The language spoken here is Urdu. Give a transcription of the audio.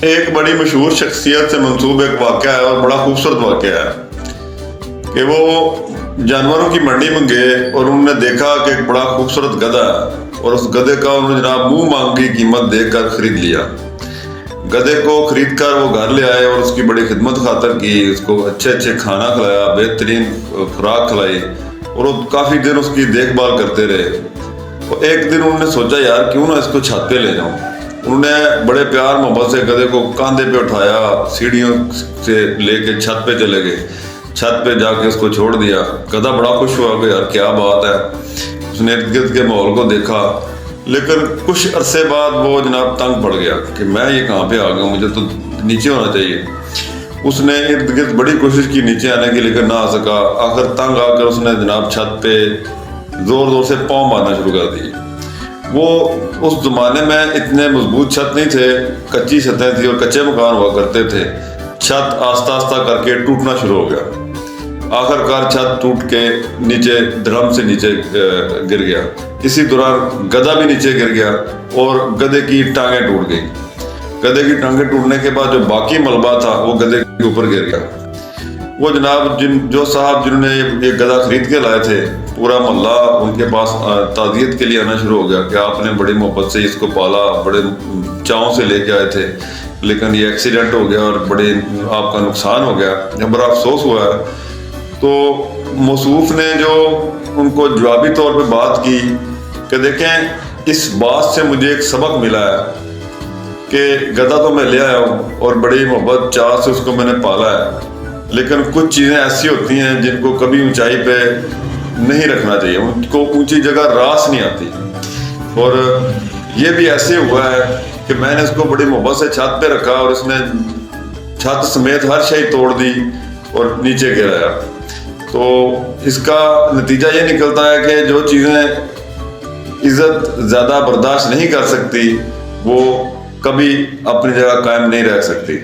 ایک بڑی مشہور شخصیت سے منسوب ایک واقعہ ہے اور بڑا خوبصورت واقعہ ہے کہ وہ جانوروں کی منڈی میں گئے اور انہوں نے دیکھا کہ ایک بڑا خوبصورت گدھا ہے اور اس گدھے کا انہوں نے جناب منہ مانگ کی قیمت دے کر خرید لیا۔ گدھے کو خرید کر وہ گھر لے آئے اور اس کی بڑی خدمت خاطر کی، اس کو اچھے کھانا کھلایا، بہترین خوراک کھلائی اور وہ کافی دن اس کی دیکھ بھال کرتے رہے۔ ایک دن انہوں نے سوچا یار کیوں نہ اس کو چھت پہ لے جاؤں۔ انہوں نے بڑے پیار محبت سے گدھے کو کاندھے پہ اٹھایا، سیڑھیوں سے لے کے چھت پہ چلے گئے، چھت پہ جا کے اس کو چھوڑ دیا۔ گدھا بڑا خوش ہوا کہ یار کیا بات ہے، اس نے ارد گرد کے ماحول کو دیکھا، لیکن کچھ عرصے بعد وہ جناب تنگ پڑ گیا کہ میں یہ کہاں پہ آ گیا، مجھے تو نیچے ہونا چاہیے۔ اس نے ارد گرد بڑی کوشش کی نیچے آنے کی لیکن نہ آ سکا۔ آخر تنگ آ کر اس نے جناب چھت پہ زور سے پاؤں مارنا شروع کر دی۔ وہ اس زمانے میں اتنے مضبوط چھت نہیں تھے، کچی چھتیں تھی اور کچے مکان ہوا کرتے تھے۔ چھت آہستہ آہستہ کر کے ٹوٹنا شروع ہو گیا۔ آخر کار چھت ٹوٹ کے نیچے دھڑم سے نیچے گر گیا۔ اسی دوران گدھا بھی نیچے گر گیا اور گدھے کی ٹانگیں ٹوٹ گئی۔ گدھے کی ٹانگیں ٹوٹنے کے بعد جو باقی ملبہ تھا وہ گدھے کے اوپر گر گیا۔ وہ جناب جو صاحب جنہوں نے یہ گدھا خرید کے لائے تھے، پورا محلہ ان کے پاس تعزیت کے لیے آنا شروع ہو گیا کہ آپ نے بڑی محبت سے اس کو پالا، بڑے چاؤں سے لے کے آئے تھے، لیکن یہ ایکسیڈنٹ ہو گیا اور بڑے آپ کا نقصان ہو گیا، بڑا افسوس ہوا ہے۔ تو موصوف نے جو ان کو جوابی طور پہ بات کی کہ دیکھیں اس بات سے مجھے ایک سبق ملا ہے کہ گدھا تو میں لے آیا ہوں اور بڑی محبت چاہ سے اس کو میں نے پالا ہے، لیکن کچھ چیزیں ایسی ہوتی ہیں جن کو کبھی اونچائی پہ نہیں رکھنا چاہیے، ان کو اونچی جگہ راس نہیں آتی۔ اور یہ بھی ایسے ہوا ہے کہ میں نے اس کو بڑی محبت سے چھت پہ رکھا اور اس نے چھت سمیت ہر شے توڑ دی اور نیچے گرایا۔ تو اس کا نتیجہ یہ نکلتا ہے کہ جو چیزیں عزت زیادہ برداشت نہیں کر سکتی وہ کبھی اپنی جگہ قائم نہیں رہ سکتی۔